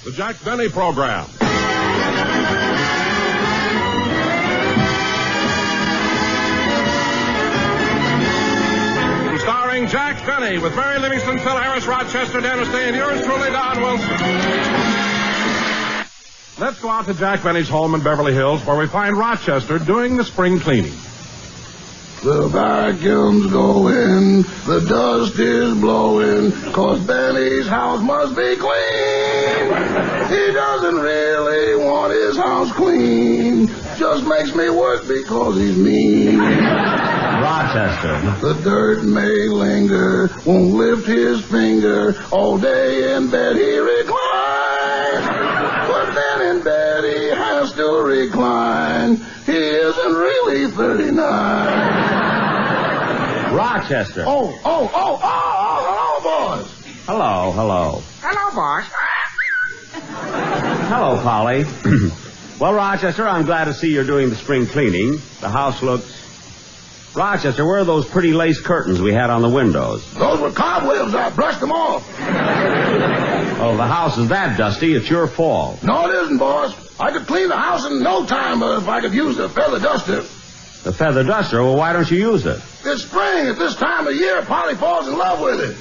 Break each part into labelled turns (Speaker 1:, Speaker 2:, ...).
Speaker 1: The Jack Benny Program. Starring Jack Benny with Mary Livingston, Phil Harris, Rochester, Dennis Day, and yours truly, Don Wilson. Let's go out to Jack Benny's home in Beverly Hills, where we find Rochester doing the spring cleaning.
Speaker 2: The vacuum's going, the dust is blowing, 'cause Benny's house must be clean. He doesn't really want his house clean, just makes me work because he's mean.
Speaker 3: Rochester.
Speaker 2: The dirt may linger, won't lift his finger, all day in bed he reclines. But then in bed he has to recline, he isn't really 39.
Speaker 3: Rochester.
Speaker 2: Oh, hello, boys.
Speaker 3: Hello.
Speaker 2: Hello, boss.
Speaker 3: Hello, Polly. Well, Rochester, I'm glad to see you're doing the spring cleaning. The house looks... Rochester, where are those pretty lace curtains we had on the windows?
Speaker 2: Those were cobwebs. I brushed them off.
Speaker 3: Oh, the house is that dusty. It's your fault.
Speaker 2: No, it isn't, boss. I could clean the house in no time if I could use the feather duster.
Speaker 3: The feather duster? Well, why don't you use it?
Speaker 2: It's spring. At this time of year, Polly falls in love with it.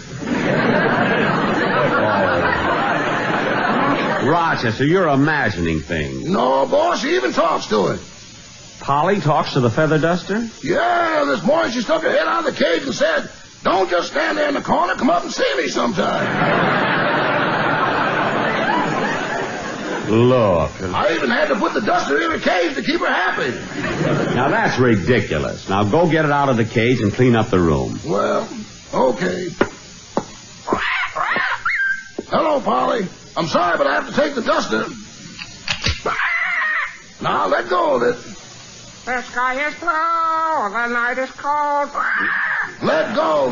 Speaker 3: Oh. Rochester, you're imagining things.
Speaker 2: No, boss, she even talks to it.
Speaker 3: Polly talks to the feather duster?
Speaker 2: Yeah, this morning she stuck her head out of the cage and said, "Don't just stand there in the corner, come up and see me sometime."
Speaker 3: Look.
Speaker 2: I even had to put the duster in her cage to keep her happy.
Speaker 3: Now, that's ridiculous. Now, go get it out of the cage and clean up the room.
Speaker 2: Well, okay. Hello, Polly. I'm sorry, but I have to take the duster. Now, let go of it.
Speaker 4: The sky is blue, the night is cold.
Speaker 2: Let go,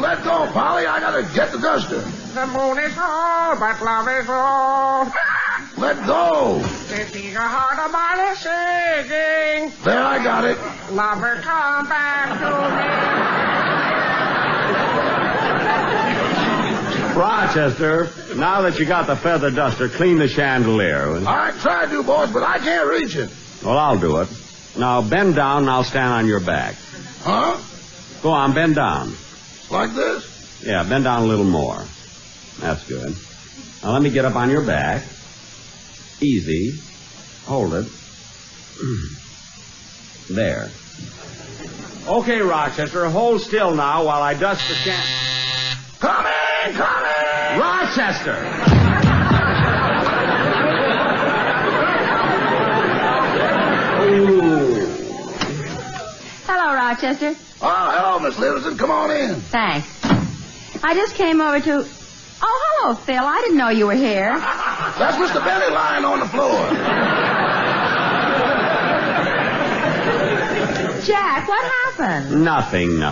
Speaker 2: Polly. I gotta get the duster.
Speaker 4: The moon is old, but love is old.
Speaker 2: Let go.
Speaker 4: This eager heart of mine is singing.
Speaker 2: There, I got it.
Speaker 4: Lover, come back to me.
Speaker 3: Rochester, now that you got the feather duster, clean the chandelier.
Speaker 2: I tried to, boss, but I can't reach it.
Speaker 3: Well, I'll do it. Now, bend down and I'll stand on your back.
Speaker 2: Huh?
Speaker 3: Go on, bend down.
Speaker 2: Like this?
Speaker 3: Yeah, bend down a little more. That's good. Now, let me get up on your back. Easy. Hold it. There. Okay, Rochester, hold still now while I dust the
Speaker 2: Come in!
Speaker 3: Rochester!
Speaker 5: Hello, Rochester.
Speaker 2: Oh, hello, Miss Livingston. Come on in.
Speaker 5: Thanks. I just came over to... Oh, hello, Phil. I didn't know you were here.
Speaker 2: That's Mr. Benny lying on the floor.
Speaker 5: Jack, what happened?
Speaker 3: Nothing.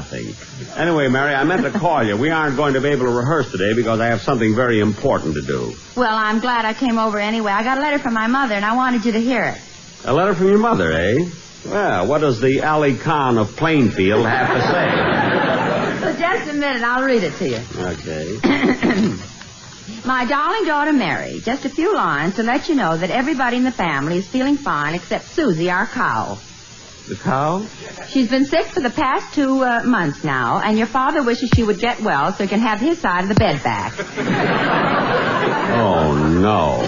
Speaker 3: Anyway, Mary, I meant to call you. We aren't going to be able to rehearse today because I have something very important to do.
Speaker 5: Well, I'm glad I came over anyway. I got a letter from my mother, and I wanted you to hear it.
Speaker 3: A letter from your mother, eh? Well, what does the Ali Khan of Plainfield have to say?
Speaker 5: So just a minute, I'll read it to you.
Speaker 3: Okay.
Speaker 5: My darling daughter Mary, just a few lines to let you know that everybody in the family is feeling fine except Susie, our cow.
Speaker 3: The cow?
Speaker 5: She's been sick for the past 2 months now, and your father wishes she would get well so he can have his side of the bed back.
Speaker 3: Oh, no.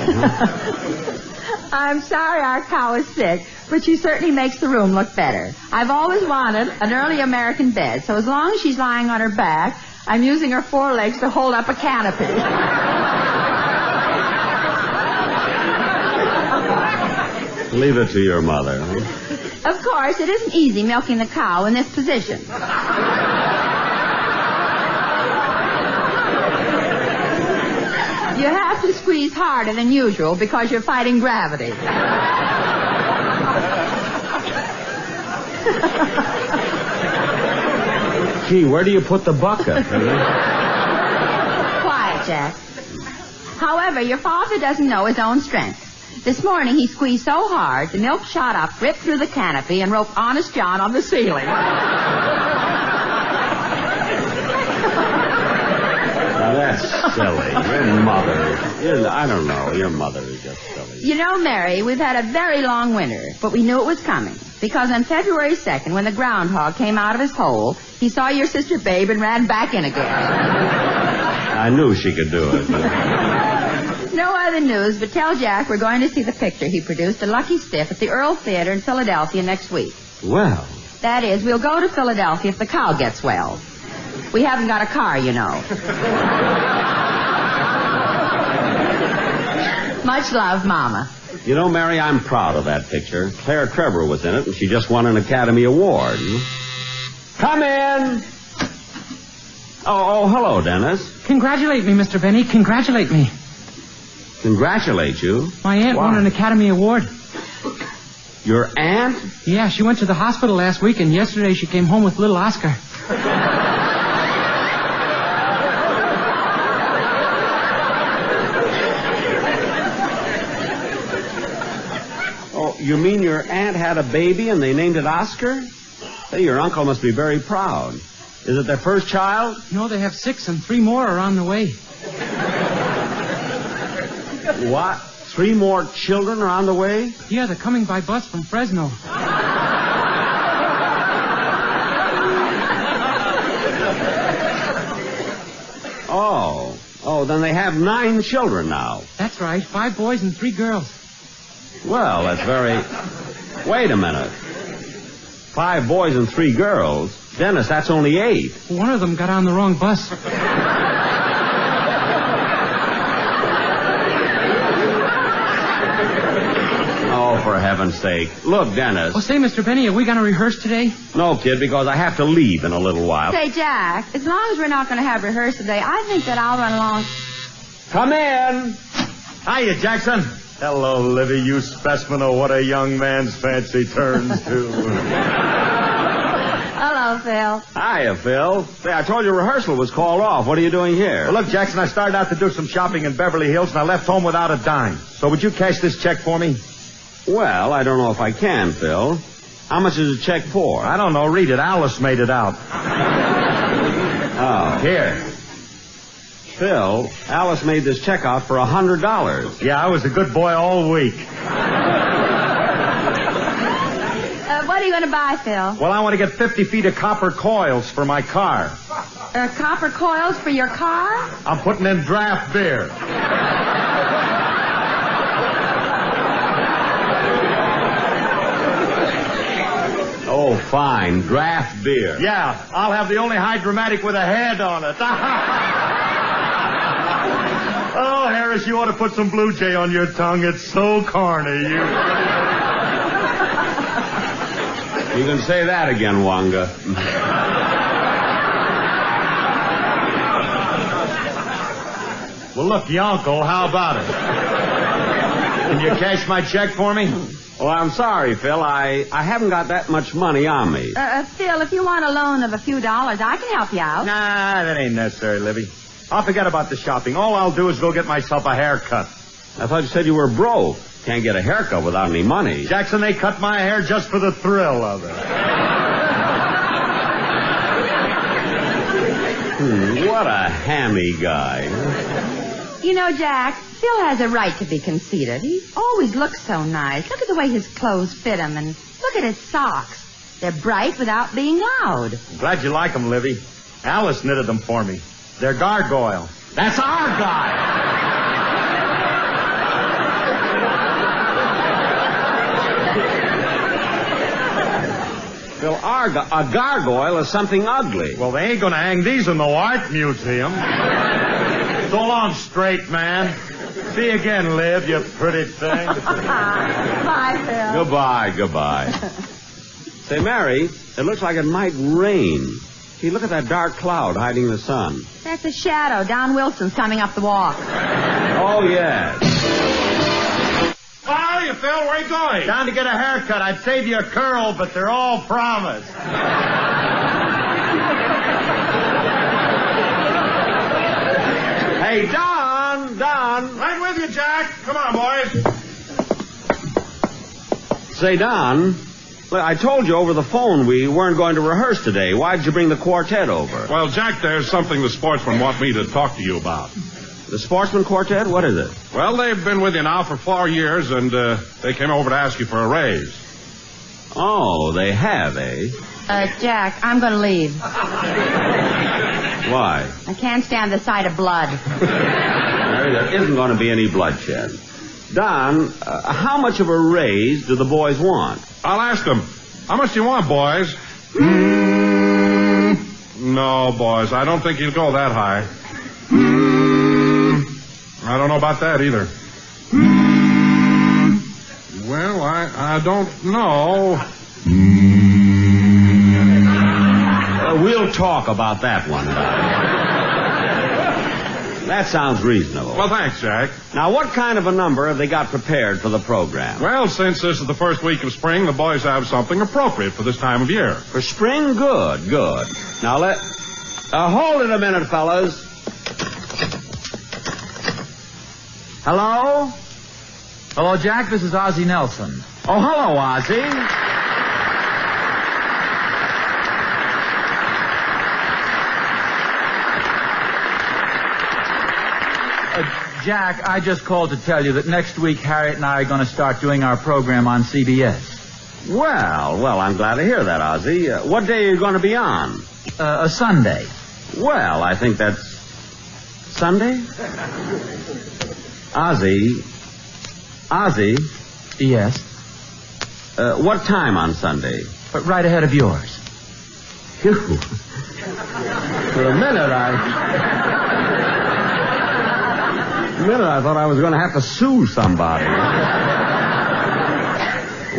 Speaker 5: I'm sorry our cow is sick, but she certainly makes the room look better. I've always wanted an early American bed, so as long as she's lying on her back, I'm using her forelegs to hold up a canopy.
Speaker 3: Leave it to your mother. Huh?
Speaker 5: Of course, it isn't easy milking the cow in this position. You have to squeeze harder than usual because you're fighting gravity.
Speaker 3: Gee, where do you put the bucket?
Speaker 5: Quiet, Jack. However, your father doesn't know his own strength. This morning he squeezed so hard, the milk shot up, ripped through the canopy, and roped Honest John on the ceiling.
Speaker 3: Now, That's silly. Your mother. I don't know. Your mother is just silly.
Speaker 5: You know, Mary, we've had a very long winter, but we knew it was coming. Because on February 2nd, when the groundhog came out of his hole, he saw your sister Babe and ran back in again.
Speaker 3: I knew she could do it.
Speaker 5: No other news, but tell Jack we're going to see the picture he produced, The Lucky Stiff, at the Earl Theater in Philadelphia next week.
Speaker 3: Well.
Speaker 5: That is, we'll go to Philadelphia if the cow gets well. We haven't got a car, you know. Much love, Mama.
Speaker 3: You know, Mary, I'm proud of that picture. Claire Trevor was in it, and she just won an Academy Award. Come in! Oh, hello, Dennis.
Speaker 6: Congratulate me, Mr. Benny. Congratulate me.
Speaker 3: Congratulate you?
Speaker 6: My aunt won an Academy Award.
Speaker 3: Your aunt?
Speaker 6: Yeah, she went to the hospital last week, and yesterday she came home with little Oscar.
Speaker 3: Oh, you mean your aunt had a baby and they named it Oscar? Hey, your uncle must be very proud. Is it their first child?
Speaker 6: No, they have 6 and 3 more are on the way.
Speaker 3: What? 3 more children are on the way?
Speaker 6: Yeah, they're coming by bus from Fresno.
Speaker 3: Oh, then they have 9 children now.
Speaker 6: That's right, 5 boys and 3 girls.
Speaker 3: Well, that's very... Wait a minute. 5 boys and 3 girls? Dennis, that's only 8.
Speaker 6: One of them got on the wrong bus.
Speaker 3: Oh, for heaven's sake. Look, Dennis.
Speaker 6: Oh, say, Mr. Benny, are we going to rehearse today?
Speaker 3: No, kid, because I have to leave in a little while.
Speaker 5: Say, Jack, as long as we're not going to have rehearsal today, I think that I'll run along.
Speaker 3: Come in.
Speaker 7: Hiya, Jackson. Hello, Livy, you specimen of what a young man's fancy turns to.
Speaker 5: Hello, Phil.
Speaker 3: Hiya, Phil. Say, I told you rehearsal was called off. What are you doing here?
Speaker 7: Well, look, Jackson, I started out to do some shopping in Beverly Hills, and I left home without a dime. So would you cash this check for me?
Speaker 3: Well, I don't know if I can, Phil. How much is the check for?
Speaker 7: I don't know. Read it. Alice made it out.
Speaker 3: Oh.
Speaker 7: Here.
Speaker 3: Phil, Alice made this check out for $100.
Speaker 7: Yeah, I was a good boy all week.
Speaker 5: What are you going to buy, Phil?
Speaker 7: Well, I want to get 50 feet of copper coils for my car.
Speaker 5: Copper coils for your car?
Speaker 7: I'm putting in draft beer.
Speaker 3: Oh, fine. Draft beer.
Speaker 7: Yeah, I'll have the only hydromatic with a head on it. Oh, Harris, you ought to put some Blue Jay on your tongue. It's so corny.
Speaker 3: You can say that again, Wanga.
Speaker 7: Well, look, Yonko, how about it? Can you cash my check for me?
Speaker 3: Well, I'm sorry, Phil. I haven't got that much money on me.
Speaker 5: Phil, if you want a loan of a few dollars, I can help you out.
Speaker 7: Nah, that ain't necessary, Livy. I'll forget about the shopping. All I'll do is go get myself a haircut.
Speaker 3: I thought you said you were broke. Can't get a haircut without any money.
Speaker 7: Jackson, they cut my hair just for the thrill of it.
Speaker 3: What a hammy guy.
Speaker 5: You know, Jack, Phil has a right to be conceited. He always looks so nice. Look at the way his clothes fit him, and look at his socks. They're bright without being loud.
Speaker 7: I'm glad you like them, Livy. Alice knitted them for me. They're gargoyle.
Speaker 3: That's our guy. Phil, a gargoyle is something ugly.
Speaker 7: Well, they ain't going to hang these in the art museum. So long, straight man. See you again, Liv, you pretty thing.
Speaker 5: Bye, Phil.
Speaker 3: Goodbye. Say, Mary, it looks like it might rain. See, look at that dark cloud hiding the sun.
Speaker 5: That's a shadow. Don Wilson's coming up the walk.
Speaker 3: Oh, yes.
Speaker 7: How are you, Phil? Where are you going? Down to get a haircut. I'd save you a curl, but they're all promised.
Speaker 3: Hey, Don.
Speaker 7: Right with you, Jack. Come on, boys.
Speaker 3: Say, Don, Look, I told you over the phone we weren't going to rehearse today. Why did you bring the quartet over?
Speaker 1: Well, Jack, there's something the sportsmen want me to talk to you about.
Speaker 3: The Sportsman Quartet? What is it?
Speaker 1: Well, they've been with you now for 4 years, and they came over to ask you for a raise.
Speaker 3: Oh, they have, eh?
Speaker 5: Jack, I'm going to leave.
Speaker 3: Why?
Speaker 5: I can't stand the sight of blood.
Speaker 3: Mary, there isn't going to be any bloodshed. Don, how much of a raise do the boys want?
Speaker 1: I'll ask them. How much do you want, boys? No, boys, I don't think he'll go that high. I don't know about that either. Well, I don't know.
Speaker 3: We'll talk about that one. That sounds reasonable.
Speaker 1: Well, thanks, Jack.
Speaker 3: Now, what kind of a number have they got prepared for the program?
Speaker 1: Well, since this is the first week of spring, the boys have something appropriate for this time of year.
Speaker 3: For spring? Good. Now, hold it a minute, fellas. Hello?
Speaker 6: Hello, Jack. This is Ozzie Nelson.
Speaker 3: Oh, hello, Ozzie.
Speaker 6: Jack, I just called to tell you that next week Harriet and I are going to start doing our program on CBS.
Speaker 3: Well, I'm glad to hear that, Ozzie. What day are you going to be on?
Speaker 6: A Sunday.
Speaker 3: Well, I think that's Sunday? Ozzie?
Speaker 6: Yes?
Speaker 3: What time on Sunday?
Speaker 6: Right ahead of yours.
Speaker 3: Phew. For a minute, I thought I was going to have to sue somebody.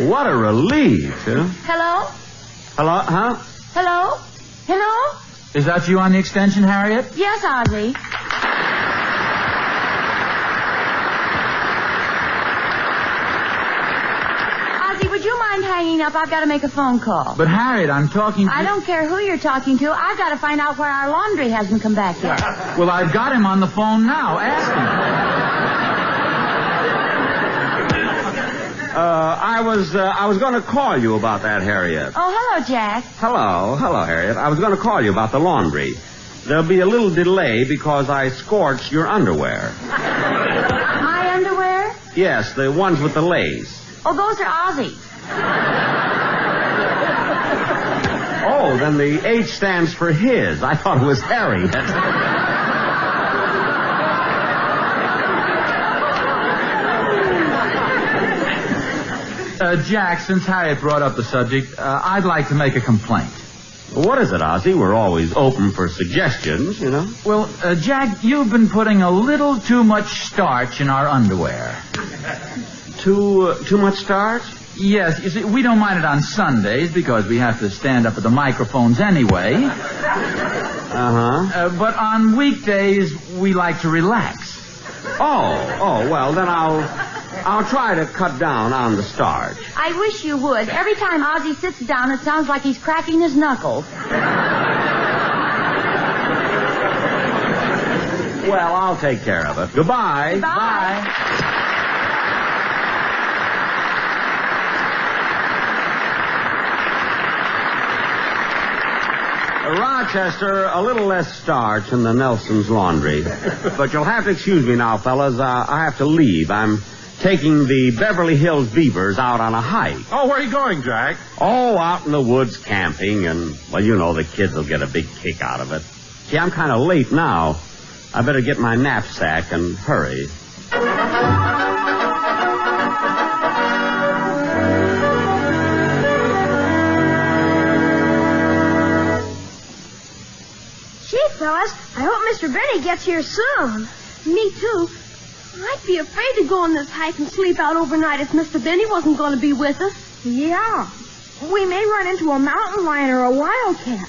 Speaker 3: What a relief, huh?
Speaker 5: Hello?
Speaker 3: Hello, huh?
Speaker 5: Hello? Hello?
Speaker 6: Is that you on the extension, Harriet?
Speaker 5: Yes, Ozzie. Ozzie, would you mind hanging up? I've got to make a phone call.
Speaker 6: But, Harriet, I'm talking to...
Speaker 5: I don't care who you're talking to. I've got to find out why our laundry hasn't come back yet.
Speaker 6: Well, I've got him on the phone now. Ask him.
Speaker 3: I was going to call you about that, Harriet.
Speaker 5: Oh, hello, Jack.
Speaker 3: Hello, Harriet. I was going to call you about the laundry. There'll be a little delay because I scorched your underwear.
Speaker 5: My underwear?
Speaker 3: Yes, the ones with the lace.
Speaker 5: Oh, those are Ozzie's.
Speaker 3: Oh, then the H stands for his. I thought it was Harriet.
Speaker 6: Jack, since Harriet brought up the subject, I'd like to make a complaint.
Speaker 3: What is it, Ozzie? We're always open for suggestions, you know.
Speaker 6: Well, Jack, you've been putting a little too much starch in our underwear.
Speaker 3: Too much starch?
Speaker 6: Yes, you see, we don't mind it on Sundays because we have to stand up at the microphones anyway.
Speaker 3: Uh-huh.
Speaker 6: But on weekdays, we like to relax.
Speaker 3: Oh, well, then I'll try to cut down on the starch.
Speaker 5: I wish you would. Every time Ozzie sits down, it sounds like he's cracking his knuckles.
Speaker 3: Well, I'll take care of it. Goodbye.
Speaker 5: Bye.
Speaker 3: Rochester, a little less starch in the Nelson's laundry. But you'll have to excuse me now, fellas. I have to leave. I'm taking the Beverly Hills Beavers out on a hike.
Speaker 1: Oh, where are you going, Jack?
Speaker 3: Oh, out in the woods camping, and, well, you know, the kids will get a big kick out of it. See, I'm kind of late now. I better get my knapsack and hurry.
Speaker 8: Gee, fellas, I hope Mr. Benny gets here soon. Me too. I'd be afraid to go on this hike and sleep out overnight if Mr. Benny wasn't going to be with us.
Speaker 9: Yeah. We may run into a mountain lion or a wildcat.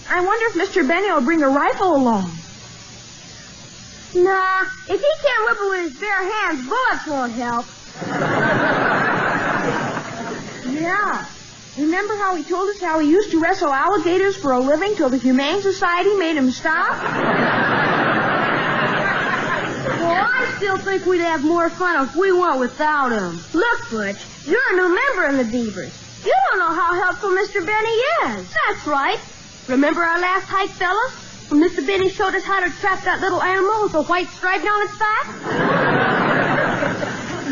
Speaker 9: I wonder if Mr. Benny will bring a rifle along.
Speaker 8: Nah, if he can't whip it with his bare hands, bullets won't help.
Speaker 9: Yeah. Remember how he told us how he used to wrestle alligators for a living till the Humane Society made him stop?
Speaker 8: Well, I still think we'd have more fun if we went without him. Look, Butch, you're a new member in the Beavers. You don't know how helpful Mr. Benny is. That's right. Remember our last hike, fellas? When Mr. Benny showed us how to trap that little animal with a white stripe down its back?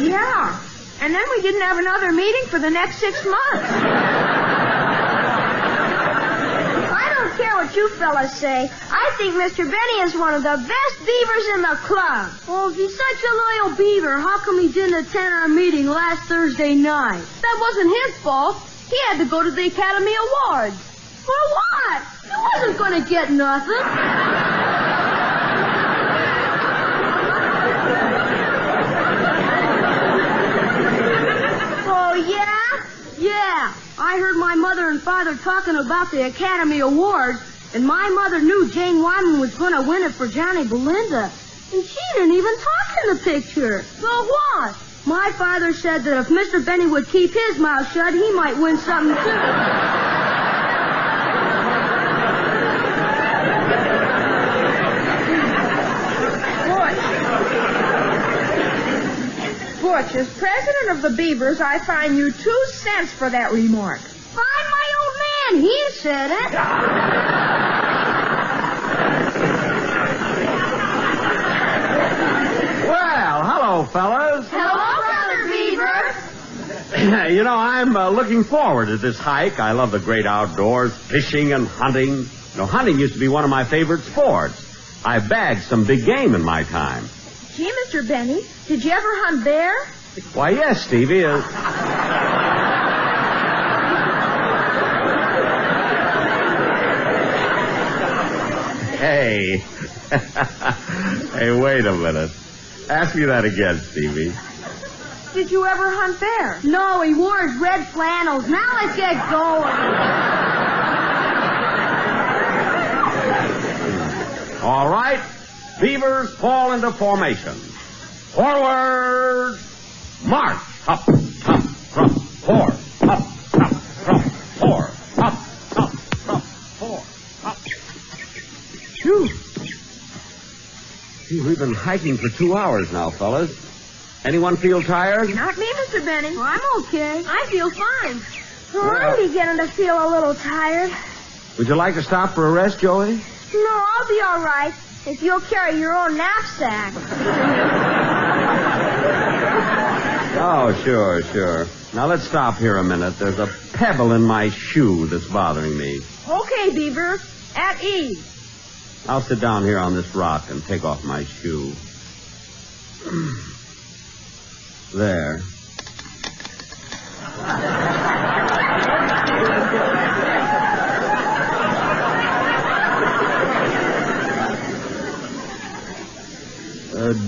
Speaker 9: Yeah. And then we didn't have another meeting for the next 6 months.
Speaker 8: I don't care what you fellas say. I think Mr. Benny is one of the best beavers in the club. Well, if he's such a loyal beaver, how come he didn't attend our meeting last Thursday night? That wasn't his fault. He had to go to the Academy Awards. For what? He wasn't going to get nothing. Oh, yeah? Yeah. I heard my mother and father talking about the Academy Awards, and my mother knew Jane Wyman was going to win it for Johnny Belinda. And she didn't even talk in the picture. So what? My father said that if Mr. Benny would keep his mouth shut, he might win something, too.
Speaker 9: Butch, as president of the Beavers, I fine you 2 cents for that remark.
Speaker 8: Fine my old man. He said it.
Speaker 3: Well, hello, fellas.
Speaker 8: Hello, Brother Beaver.
Speaker 3: You know, I'm looking forward to this hike. I love the great outdoors, fishing and hunting. You know, hunting used to be one of my favorite sports. I bagged some big game in my time.
Speaker 9: Gee, Mr. Benny, did you ever hunt bear?
Speaker 3: Why, yes, Stevie. Hey. Hey, wait a minute. Ask me that again, Stevie.
Speaker 9: Did you ever hunt bear?
Speaker 8: No, he wore his red flannels. Now let's get going.
Speaker 3: All right. Beavers fall into formation. Forward, march. Up, up, from, 4, up, from, 4, up, from, 4, up. Phew. Gee, we've been hiking for 2 hours now, fellas. Anyone feel tired?
Speaker 9: Not me, Mr. Benny.
Speaker 8: I'm okay. I feel fine. Oh, I'm beginning to feel a little tired.
Speaker 3: Would you like to stop for a rest, Joey?
Speaker 8: No, I'll be all right if you'll carry your own knapsack.
Speaker 3: Oh, sure. Now, let's stop here a minute. There's a pebble in my shoe that's bothering me.
Speaker 9: Okay, Beaver. At ease.
Speaker 3: I'll sit down here on this rock and take off my shoe. There.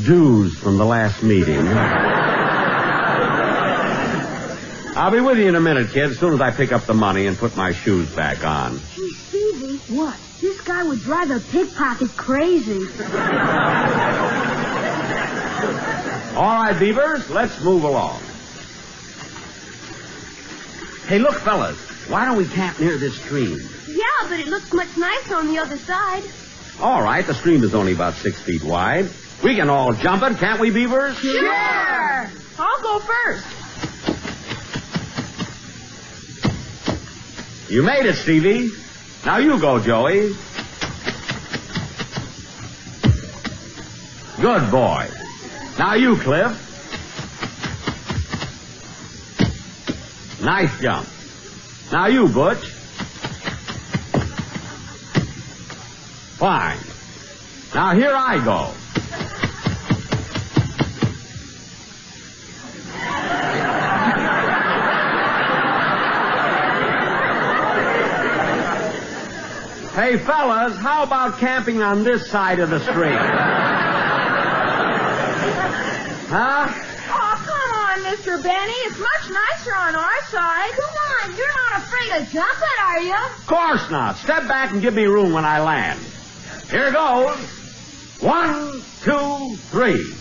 Speaker 3: Dues from the last meeting. I'll be with you in a minute, kid, as soon as I pick up the money and put my shoes back on.
Speaker 8: Hey, Stevie. What? This guy would drive a pickpocket crazy.
Speaker 3: All right, Beavers, let's move along. Hey, look, fellas. Why don't we camp near this stream?
Speaker 8: Yeah, but it looks much nicer on the other side.
Speaker 3: All right, the stream is only about 6 feet wide. We can all jump it, can't we, Beavers?
Speaker 9: Sure. I'll go first.
Speaker 3: You made it, Stevie. Now you go, Joey. Good boy. Now you, Cliff. Nice jump. Now you, Butch. Fine. Now here I go. Hey, fellas, how about camping on this side of the stream? Huh?
Speaker 9: Oh, come on, Mr. Benny. It's much nicer on our side.
Speaker 8: Come on, you're not afraid to jump it, are you?
Speaker 3: Of course not. Step back and give me room when I land. Here goes. 1, 2, 3.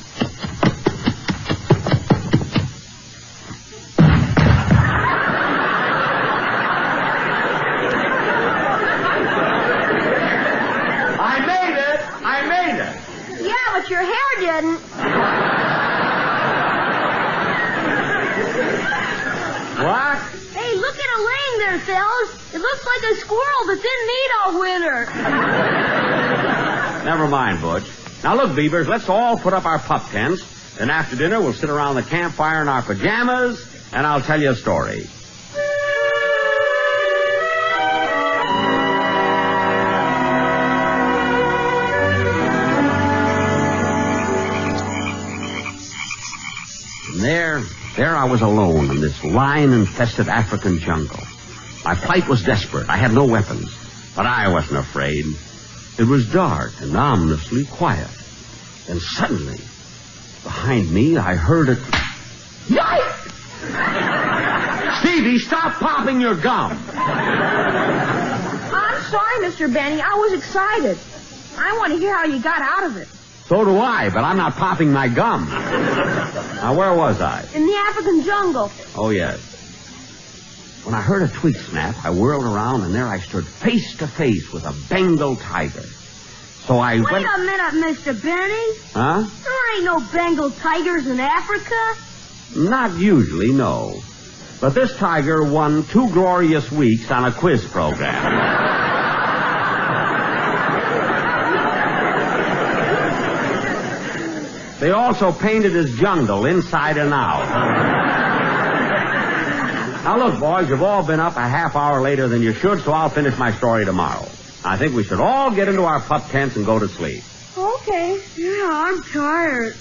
Speaker 8: But your hair didn't.
Speaker 3: What?
Speaker 8: Hey, look at a fellas. It looks like a squirrel that didn't eat all winter.
Speaker 3: Never mind, Butch. Now, look, Beavers, let's all put up our pup tents. Then after dinner, we'll sit around the campfire in our pajamas, and I'll tell you a story. And there I was alone in this lion-infested African jungle. My plight was desperate. I had no weapons, but I wasn't afraid. It was dark and ominously quiet. Then suddenly, behind me, I heard it. Yikes! Stevie, stop popping your gum.
Speaker 9: I'm sorry, Mr. Benny. I was excited. I want to hear how you got out of it.
Speaker 3: So do I, but I'm not popping my gum. Now, where was I?
Speaker 8: In the African jungle.
Speaker 3: Oh, yes. When I heard a twig snap, I whirled around, and there I stood face to face with a Bengal tiger. So I
Speaker 8: Wait
Speaker 3: went...
Speaker 8: a minute, Mr. Benny.
Speaker 3: Huh?
Speaker 8: There ain't no Bengal tigers in Africa.
Speaker 3: Not usually, no. But this tiger won 2 glorious weeks on a quiz program. They also painted his jungle inside and out. Now, look, boys, you've all been up a half hour later than you should, so I'll finish my story tomorrow. I think we should all get into our pup tents and go to sleep.
Speaker 9: Okay.
Speaker 8: Yeah, I'm tired.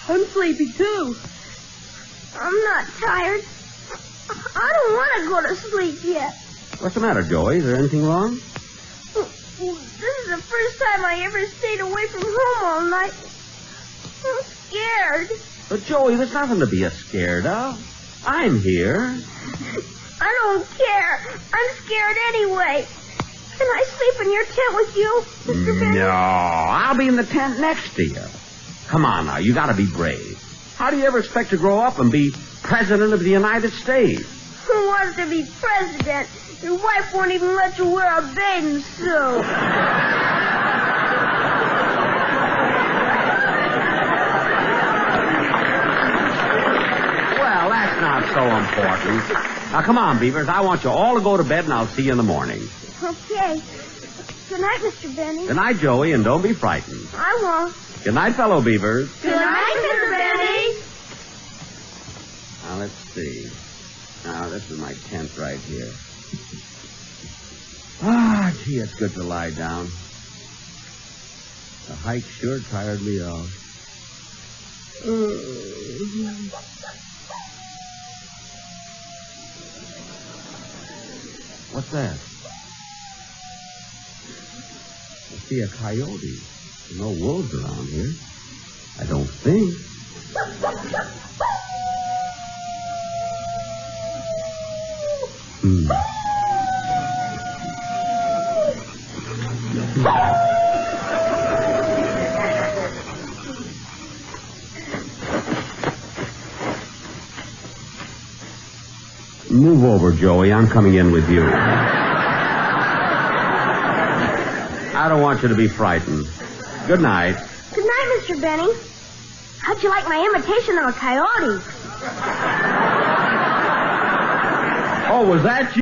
Speaker 9: I'm sleepy, too.
Speaker 8: I'm not tired. I don't want to go to sleep yet.
Speaker 3: What's the matter, Joey? Is there anything wrong?
Speaker 8: This is the first time I ever stayed away from home all night. I'm scared.
Speaker 3: But, Joey, there's nothing to be scared of. I'm here.
Speaker 8: I don't care. I'm scared anyway. Can I sleep in your tent with you, Mr. Benny?
Speaker 3: No, I'll be in the tent next to you. Come on now, you gotta be brave. How do you ever expect to grow up and be president of the United States?
Speaker 8: Who wants to be president? Your wife won't even let you wear a bathing suit.
Speaker 3: Well, that's not so important. Now, come on, Beavers. I want you all to go to bed, and I'll see you in the morning.
Speaker 8: Okay. Good night, Mr. Benny.
Speaker 3: Good night, Joey, and don't be frightened.
Speaker 8: I won't.
Speaker 3: Good night, fellow Beavers.
Speaker 8: Good night, Mr. Benny.
Speaker 3: Now, let's see. Now, this is my tent right here. Ah, gee, it's good to lie down. The hike sure tired me out. What's that? I see a coyote. There's no wolves around here. I don't think. Move over, Joey. I'm coming in with you. I don't want you to be frightened. Good night.
Speaker 8: Good night, Mr. Benny. How'd you like my imitation of a coyote?
Speaker 3: Oh, was that you?